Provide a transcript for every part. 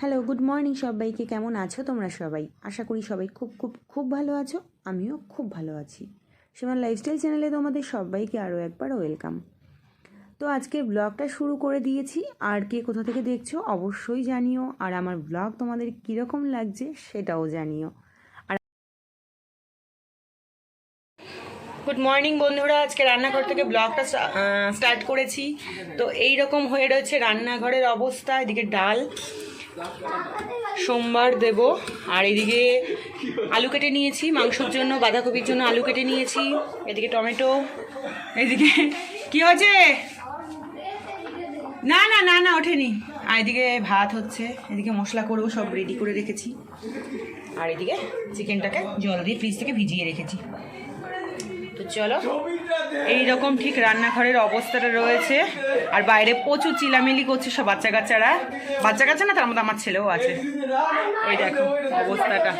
Hello, good morning সবাইকে। কেমন আছো তোমরা সবাই? আশা করি সবাই খুব খুব খুব ভালো আছো। আমিও খুব ভালো আছি। সীমার লাইফস্টাইল চ্যানেলে তোমাদের সবাইকে আরও একবার ওয়েলকাম। তো আজকের ব্লগটা শুরু করে দিয়েছি। আর কে কোথা থেকে দেখছো অবশ্যই জানিও, আর আমার ব্লগ তোমাদের কীরকম লাগছে সেটাও জানিও। আর গুড মর্নিং বন্ধুরা, আজকে রান্নাঘর থেকে ব্লগটা স্টার্ট করেছি। তো এই রকম হয়ে রয়েছে রান্নাঘরের অবস্থা। এদিকে ডাল সোমবার দেব, আর এদিকে আলু কেটে নিয়েছি মাংসর জন্য, বাঁধাকপির জন্য আলু কেটে নিয়েছি, এদিকে টমেটো, এদিকে কি হচ্ছে, না না না না ওঠেনি, আর এদিকে ভাত হচ্ছে, এদিকে মশলা করবো সব রেডি করে রেখেছি, আর এদিকে চিকেনটাকে জল দিয়ে ফ্রিজ থেকে ভিজিয়ে রেখেছি। তো চলো, এইরকম ঠিক রান্নাঘরের অবস্থাটা রয়েছে। আর বাইরে প্রচুর চিলামিলি করছে সব বাচ্চা কাচ্চারা, বাচ্চা কাচ্চা না, তার মধ্যে আমার ছেলেও আছে। ওই দেখো অবস্থাটা,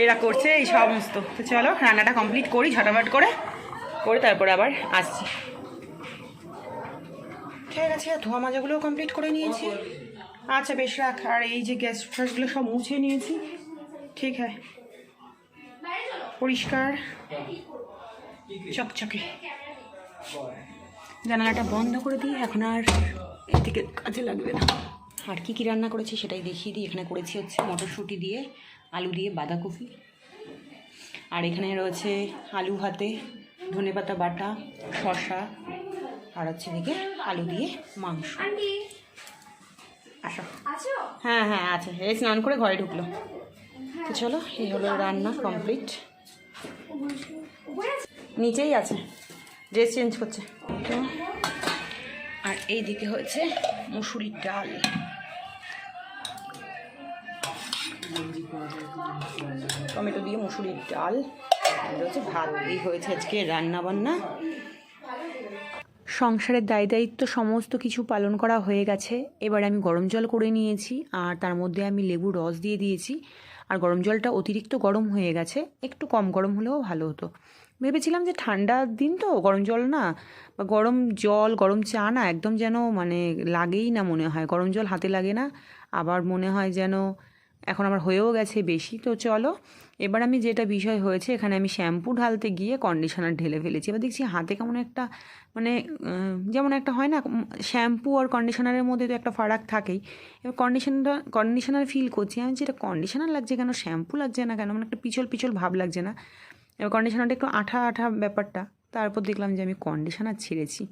এরা করছে এই সমস্ত। তো চলো রান্নাটা কমপ্লিট করি ঝটাফট করে করে তারপরে আবার আসছি। ঠিক আছে, ধোয়া মাজাগুলোও কমপ্লিট করে নিয়েছি। আচ্ছা বেশ রাখ। আর এই যে গ্যাস ফ্যাসগুলো সব মুছে নিয়েছি। ঠিক হ্যাঁ, পরিষ্কার চকচকে। জানালাটা বন্ধ করে দিই, এখন আর এদিকে কাজে লাগবে না। আর কি কি রান্না করেছি সেটাই দেখিয়ে দিই। এখানে করেছি হচ্ছে মটরশুঁটি দিয়ে, আলু দিয়ে বাঁধাকপি, আর এখানে রয়েছে আলু ভাতে ধনেপাতা বাটা, শসা, আর হচ্ছে এদিকে আলু দিয়ে মাংস। আসো। হ্যাঁ হ্যাঁ আছে, এই স্নান করে ঘরে ঢুকলো। তো চলো, এই হলো রান্না কমপ্লিট। নিচেই আছে, ড্রেস চেঞ্জ করছে। আর এই দিকে হচ্ছে মুসুরির ডাল, টমেটো দিয়ে মুসুরির ডাল, আর হচ্ছে ভাত। এই হয়েছে আজকে রান্না বান্না। সংসারের দায় দায়িত্ব সমস্ত কিছু পালন করা হয়ে গেছে। এবার আমি গরম জল করে নিয়েছি, আর তার মধ্যে আমি লেবু রস দিয়ে দিয়েছি। আর গরম জলটা অতিরিক্ত গরম হয়ে গেছে, একটু কম গরম হলেও ভালো হতো। ভেবেছিলাম যে ঠান্ডার দিন তো গরম জল না, বা গরম জল গরম চা না একদম যেন মানে লাগেই না, মনে হয় গরম জল হাতে লাগে না। আবার মনে হয় যেন এখন আমার হয়েও গেছে বেশি। তো চলো, এবার আমি যেটা বিষয় হয়েছে, এখানে আমি শ্যাম্পু ঢালতে গিয়ে কন্ডিশনার ঢেলে ফেলেছি। এবার দেখছি হাতে কেমন একটা মানে যেমন একটা হয় না, শ্যাম্পু আর কন্ডিশনারের মধ্যে তো একটা ফারাক থাকেই। এবার কন্ডিশনার ফিল করছি আমি, যেটা কন্ডিশনার লাগছে কেন, শ্যাম্পু লাগছে না কেন, মানে একটা পিছল পিছল ভাব লাগছে না। এবার কন্ডিশনারটা একটু আঠা আঠা ব্যাপারটা, তারপর দেখলাম যে আমি কন্ডিশনার ছিঁড়েছি।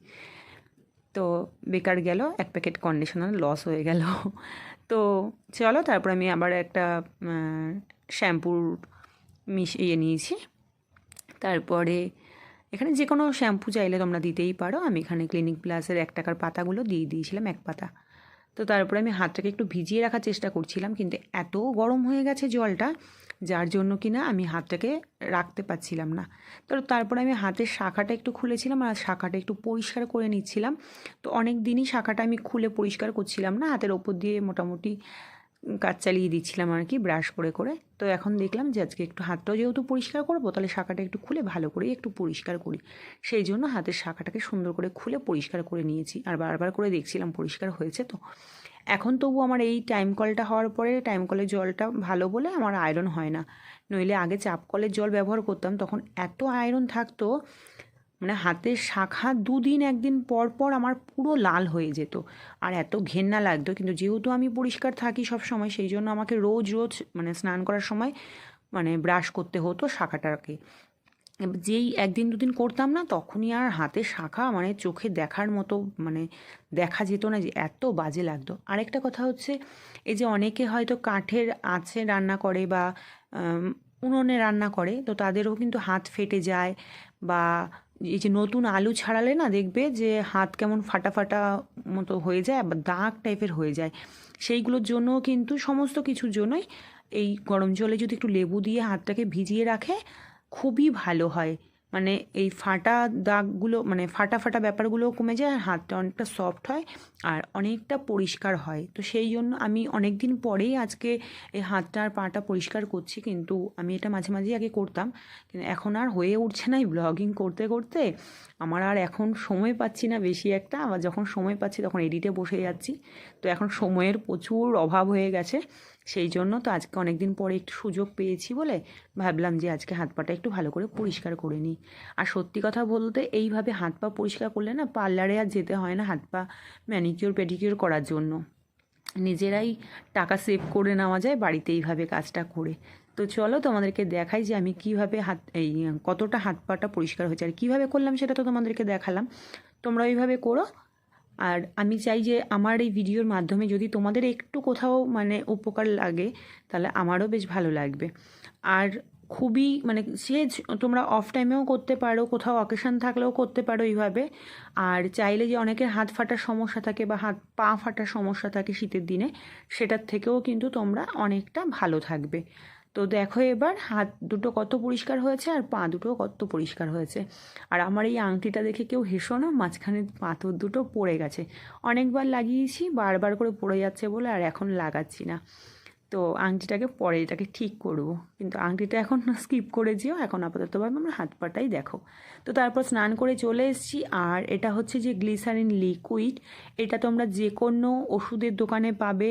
তো বেকার গেল, এক প্যাকেট কন্ডিশনার লস হয়ে গেল। তো চলো, তারপর আমি আবার একটা শ্যাম্পুর ইয়ে নিয়েছি। তারপরে এখানে যে কোনো শ্যাম্পু চাইলে তোমরা দিতেই পারো। আমি এখানে ক্লিনিক প্লাসের 1 টাকার পাতাগুলো দিয়ে দিয়েছিলাম 1 পাতা। তো তারপরে আমি হাতটাকে একটু ভিজিয়ে রাখার চেষ্টা করছিলাম, কিন্তু এত গরম হয়ে গেছে জলটা, যার জন্য কিনা আমি হাতটাকে রাখতে পারছিলাম না। তো তারপরে আমি হাতের শাখাটা একটু খুলেছিলাম, আর শাখাটা একটু পরিষ্কার করে নিচ্ছিলাম। তো অনেক দিনই শাখাটা আমি খুলে পরিষ্কার করছিলাম না, হাতের ওপর দিয়ে মোটামুটি কাজ চালিয়ে দিচ্ছিলাম আর কি, ব্রাশ করে করে। তো এখন দেখলাম যে আজকে একটু হাতটাও যেহেতু পরিষ্কার করবো, তাহলে শাখাটা একটু খুলে ভালো করে একটু পরিষ্কার করি। সেই জন্য হাতের শাখাটাকে সুন্দর করে খুলে পরিষ্কার করে নিয়েছি, আর বারবার করে দেখছিলাম পরিষ্কার হয়েছে তো। এখন তবু আমার এই টাইম কলটা হওয়ার পরে টাইম কলের জলটা ভালো বলে আমার আয়রন হয় না। নইলে আগে চাপ কলের জল ব্যবহার করতাম, তখন এত আয়রন থাকতো, মানে হাতের শাখা 2 দিন 1 দিন পর পর আমার পুরো লাল হয়ে যেত, আর এত ঘেন্না লাগতো। কিন্তু যেহেতু আমি পরিষ্কার থাকি সব সময়, সেই জন্য আমাকে রোজ রোজ মানে স্নান করার সময় মানে ব্রাশ করতে হতো শাখাটাকে। যেই 1 দিন 2 দিন করতাম না, তখনই আর হাতের শাখা মানে চোখে দেখার মতো মানে দেখা যেত না, যে এত বাজে লাগতো। আরেকটা কথা হচ্ছে, এই যে অনেকে হয়তো কাঠের আঁচে রান্না করে বা উনুনে রান্না করে, তো তাদেরও কিন্তু হাত ফেটে যায়, বা এই যে নতুন আলু ছাড়ালে না দেখবে যে হাত কেমন ফাটা ফাটা মতো হয়ে যায়, বা দাগ টাইপের হয়ে যায়। সেইগুলোর জন্যও কিন্তু, সমস্ত কিছুর জন্যই এই গরম জলে যদি একটু লেবু দিয়ে হাতটাকে ভিজিয়ে রাখে খুবই ভালো হয়। মানে এই ফাটা দাগগুলো মানে ফাটা ফাটা ব্যাপারগুলোও কমে যায়, আর হাতটা অনেকটা সফট হয় আর অনেকটা পরিষ্কার হয়। তো সেই জন্য আমি অনেক দিন পরেই আজকে এই হাতটা আর পাটা পরিষ্কার করছি, কিন্তু আমি এটা মাঝে মাঝেই আগে করতাম, কিন্তু এখন আর হয়ে উঠছে না এই ব্লগিং করতে করতে। আমার আর এখন সময় পাচ্ছি না বেশি একটা, আবার যখন সময় পাচ্ছি তখন এডিটে বসে যাচ্ছি। তো এখন সময়ের প্রচুর অভাব হয়ে গেছে, সেই জন্য তো আজকে অনেক দিন পরে একটু সুযোগ পেয়েছি বলে ভাবলাম যে আজকে হাত পাটা একটু ভালো করে পরিষ্কার করে নিই। আর সত্যি কথা বলতে এইভাবে হাত পা পরিষ্কার করলে না পার্লারে আর যেতে হয় না হাত পা ম্যানিকিওর পেডিকিওর করার জন্য, নিজেরাই টাকা সেভ করে নেওয়া যায় বাড়িতে এইভাবে কাজটা করে। তো চলো তোমাদেরকে দেখাই যে আমি কীভাবে কতটা হাত পাটা পরিষ্কার হয়েছে আর কীভাবে করলাম সেটা তো তোমাদেরকে দেখালাম, তোমরা ওইভাবে করো। আর আমি চাই যে আমার এই ভিডিওর মাধ্যমে যদি তোমাদের একটু কোথাও মানে উপকার লাগে তাহলে আমারও বেশ ভালো লাগবে। আর খুবই মানে তোমরা অফ টাইমেও করতে পারো, কোথাও অকেশন থাকলেও করতে পারো এইভাবে। আর চাইলে যে অনেকের হাত ফাটার সমস্যা থাকে বা হাত পা ফাটার সমস্যা থাকে শীতের দিনে, সেটার থেকেও কিন্তু তোমরা অনেকটা ভালো থাকবে। তো দেখো এবার হাত দুটো কত পরিষ্কার হয়েছে আর পা দুটো কত পরিষ্কার হয়েছে। আর আমার এই আংটিটা দেখে কেউ হেসো না, মাঝখানে পাথর দুটো পড়ে গেছে, অনেকবার লাগিয়েছি বারবার করে পড়ে যাচ্ছে বলে আর এখন লাগাচ্ছি না। তো আংটিটাকে পরে এটাকে ঠিক করব, কিন্তু আংটিটা এখন স্কিপ করে যেও, এখন আপাততভাবে আমার হাত পাটাই দেখো। তো তারপর স্নান করে চলে এসেছি। আর এটা হচ্ছে যে গ্লিসারিন লিকুইড, এটা তোমরা যে কোনো ওষুধের দোকানে পাবে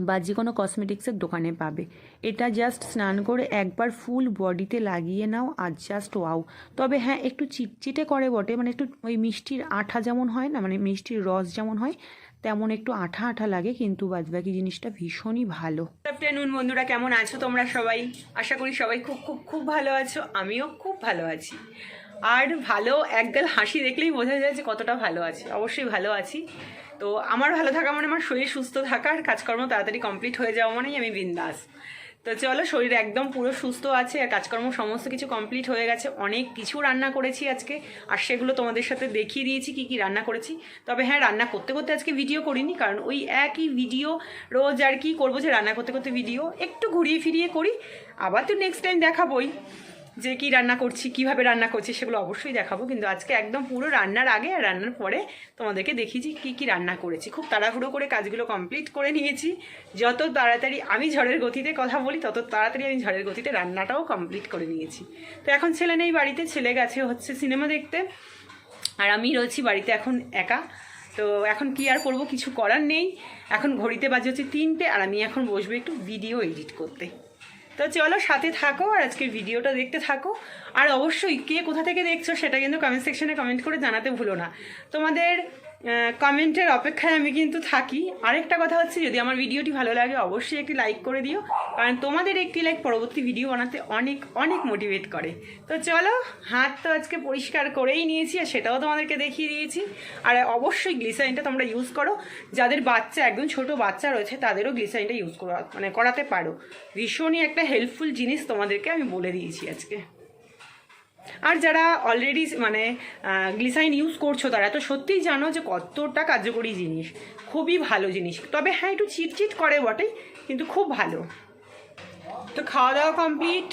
বা যে কোনো কসমেটিক্সের দোকানে পাবে। এটা জাস্ট স্নান করে একবার ফুল বডিতে লাগিয়ে নাও আর জাস্ট ওয়াও। তবে হ্যাঁ একটু চিটচিটে করে বটে, মানে একটু ওই মিষ্টির আঠা যেমন হয় না, মানে মিষ্টির রস যেমন হয় তেমন একটু আঠা আঠা লাগে, কিন্তু বাদবাকি জিনিসটা ভীষণই ভালো। গুড আফটারনুন বন্ধুরা, কেমন আছো তোমরা সবাই? আশা করি সবাই খুব খুব খুব ভালো আছো, আমিও খুব ভালো আছি। আর ভালো একগাল হাসি দেখলেই বোঝা যায় যে কতটা ভালো আছি। অবশ্যই ভালো আছি। তো আমার ভালো থাকা মানে আমার শরীর সুস্থ থাকা, আর কাজকর্ম তাড়াতাড়ি কমপ্লিট হয়ে যাওয়া মানেই আমি বিন্দাস। তো চলো, শরীর একদম পুরো সুস্থ আছে আর কাজকর্ম সমস্ত কিছু কমপ্লিট হয়ে গেছে। অনেক কিছু রান্না করেছি আজকে, আর সেগুলো তোমাদের সাথে দেখিয়ে দিয়েছি কী কী রান্না করেছি। তবে হ্যাঁ, রান্না করতে করতে আজকে ভিডিও করিনি, কারণ ওই একই ভিডিও রোজ আর কি করবো যে রান্না করতে করতে ভিডিও একটু ঘুরিয়ে ফিরিয়ে করি। আবার তো নেক্সট টাইম দেখাবোই যে কী রান্না করছি, কীভাবে রান্না করছি, সেগুলো অবশ্যই দেখাবো। কিন্তু আজকে একদম পুরো রান্নার আগে আর রান্নার পরে তোমাদেরকে দেখিয়েছি কী কী রান্না করেছি। খুব তাড়াহুড়ো করে কাজগুলো কমপ্লিট করে নিয়েছি। যত তাড়াতাড়ি আমি ঝড়ের গতিতে কথা বলি তত তাড়াতাড়ি আমি ঝড়ের গতিতে রান্নাটাও কমপ্লিট করে নিয়েছি। তো এখন ছেলে নেই বাড়িতে, ছেলে গেছে হচ্ছে সিনেমা দেখতে, আর আমি রয়েছি বাড়িতে এখন একা। তো এখন কি আর করব, কিছু করার নেই। এখন ঘড়িতে বাজে হচ্ছে 3টে, আর আমি এখন বসবো একটু ভিডিও এডিট করতে। তো চলো সাথে থাকো আর আজকের ভিডিওটা দেখতে থাকো। আর অবশ্যই কে কোথা থেকে দেখছো সেটা কিন্তু কমেন্ট সেকশনে কমেন্ট করে জানাতে ভুলো না। তোমাদের কমেন্টের অপেক্ষায় আমি কিন্তু থাকি। আরেকটা কথা হচ্ছে, যদি আমার ভিডিওটি ভালো লাগে অবশ্যই একটি লাইক করে দিও, কারণ তোমাদের একটি লাইক পরবর্তী ভিডিও বানাতে অনেক অনেক মোটিভেট করে। তো চলো, হাত তো আজকে পরিষ্কার করেই নিয়েছি আর সেটাও তোমাদেরকে দেখিয়ে দিয়েছি। আর অবশ্যই গ্লিসারিনটা তোমরা ইউজ করো, যাদের বাচ্চা একদম ছোট বাচ্চা রয়েছে তাদেরও গ্লিসারিনটা ইউজ করাতে পারো। ভীষণই একটা হেল্পফুল জিনিস তোমাদেরকে আমি বলে দিয়েছি আজকে। আর যারা অলরেডি মানে গ্লিসারিন ইউজ করছো তারা তো সত্যিই জানো যে কতটা কার্যকরী জিনিস, খুবই ভালো জিনিস। তবে হ্যাঁ একটু চিটচিট করে বটে, কিন্তু খুব ভালো। তো খাওয়া দাওয়া কমপ্লিট,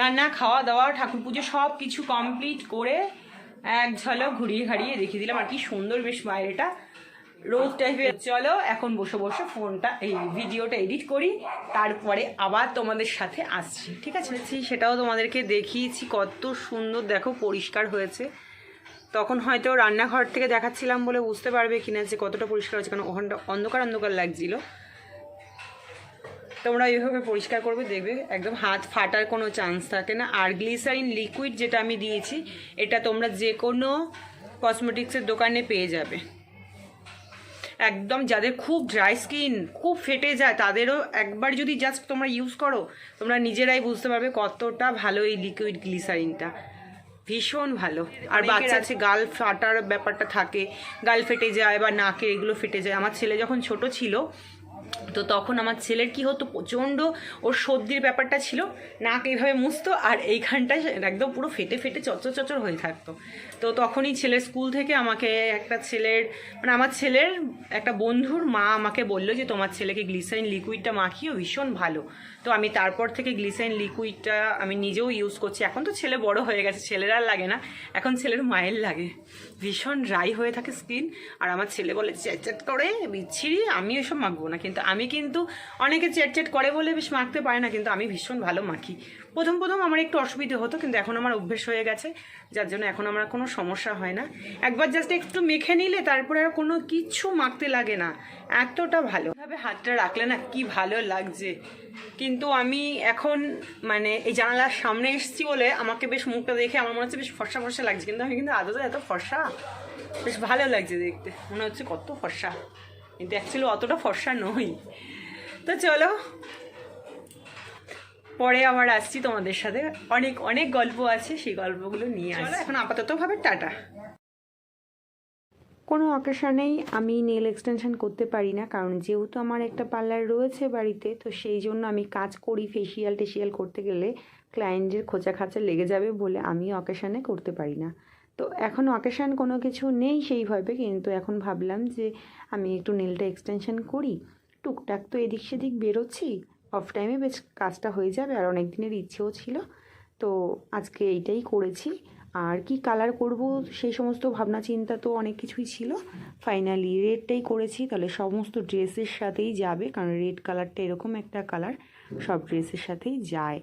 রান্না খাওয়া দাওয়া ঠাকুর পুজো সব কিছু কমপ্লিট করে এক ঝলক ঘুরিয়ে ঘাড়িয়ে দেখিয়ে দিলাম। আর কি সুন্দর বেশ বাইরেটা রোদ টাইপের। চলো এখন বসে বসে এই ভিডিওটা এডিট করি, তারপরে আবার তোমাদের সাথে আসছি, ঠিক আছে? সেটাও তোমাদেরকে দেখিয়েছি কত সুন্দর দেখো পরিষ্কার হয়েছে। তখন হয়তো রান্নাঘর থেকে দেখাচ্ছিলাম বলে বুঝতে পারবে কিনা যে কতটা পরিষ্কার হয়েছে, কারণ ওখানটা অন্ধকার অন্ধকার লাগছিল। তোমরা এইভাবে পরিষ্কার করবে, দেখবে একদম হাত ফাটার কোনো চান্স থাকে না। আর গ্লিসারিন লিকুইড যেটা আমি দিয়েছি, এটা তোমরা যে কোনো কসমেটিক্সের দোকানে পেয়ে যাবে। একদম যাদের খুব ড্রাই স্কিন, খুব ফেটে যায়, তাদেরও একবার যদি জাস্ট তোমরা ইউজ করো, তোমরা নিজেরাই বুঝতে পারবে কতটা ভালো এই লিকুইড গ্লিসারিনটা, ভীষণ ভালো। আর বাচ্চা আছে গাল ফাটার ব্যাপারটা থাকে, গাল ফেটে যায় বা নাকে এগুলো ফেটে যায়। আমার ছেলে যখন ছোট ছিল তো তখন আমার ছেলের কি হতো, প্রচণ্ড ওর সর্দির ব্যাপারটা ছিল, নাক এইভাবে মুছতো আর এইখানটায় একদম পুরো ফেটে ফেটে চচ্চর চচ্চর হয়ে থাকতো। তো তখনই ছেলের স্কুল থেকে আমাকে আমার ছেলের একটা বন্ধুর মা আমাকে বললো যে তোমার ছেলেকে গ্লিসারিন লিকুইডটা মাখিও, ভীষণ ভালো। তো আমি তারপর থেকে গ্লিসারিন লিকুইডটা আমি নিজেও ইউজ করছি। এখন তো ছেলে বড় হয়ে গেছে, ছেলের আর লাগে না, এখন ছেলের মায়ের লাগে। ভীষণ ড্রাই হয়ে থাকে স্কিন, আর আমার ছেলে বলে চ্যাট করে বিচ্ছিরি, আমি ওইসব মাখবো না। কিন্তু আমি কিন্তু অনেকে চ্যাট করে বলে বেশ মাখতে পারে না, কিন্তু আমি ভীষণ ভালো মাখি। প্রথম আমার একটু অসুবিধে হতো, কিন্তু এখন আমার অভ্যেস হয়ে গেছে, যার জন্য এখন আমার কোনো সমস্যা হয় না। একবার জাস্ট একটু মেখে নিলে তারপরে আর কোনো কিছু মাখতে লাগে না, এতটা ভালো ভাবে হাতটা রাখলে না কি ভালো লাগছে। কিন্তু আমি এখন এই জানালার সামনে এসেছি বলে আমাকে বেশ মুখটা দেখে আমার মনে হচ্ছে বেশ ফর্সা ফর্সা লাগছে, কিন্তু আমি কিন্তু আদতে এত ফর্সা, বেশ ভালো লাগছে দেখতে, মনে হচ্ছে কত ফর্সা, কিন্তু অ্যাকচুয়ালি অতটা ফর্সা নই। তো চলো, পরে আবার আসছি তোমাদের সাথে, অনেক অনেক গল্প আছে, সেই গল্পগুলো নিয়ে আসছি। এখন আপাততভাবে টাটা। কোনো অকেশনেই আমি নেল এক্সটেনশন করতে পারি না, কারণ যেহেতু আমার একটা পার্লার রয়েছে বাড়িতে, তো সেই জন্য আমি কাজ করি, ফেসিয়াল করতে গেলে ক্লায়েন্টের খোঁচা খাঁচা লেগে যাবে বলে আমি অকেশনে করতে পারি না। তো এখন অকেশন কোনো কিছু নেই সেইভাবে, কিন্তু এখন ভাবলাম যে আমি একটু নেলটা এক্সটেনশন করি, টুকটাক তো এদিক সেদিক বেরোচ্ছি, অফ টাইমে বেশ কাজটা হয়ে যাবে, আর অনেক দিনের ইচ্ছেও ছিল, তো আজকে এইটাই করেছি। আর কি কালার করব সেই সমস্ত ভাবনা চিন্তা তো অনেক কিছুই ছিল, ফাইনালি রেডটাই করেছি, তাহলে সমস্ত ড্রেসের সাথেই যাবে, কারণ রেড কালারটা এরকম একটা কালার সব ড্রেসের সাথেই যায়।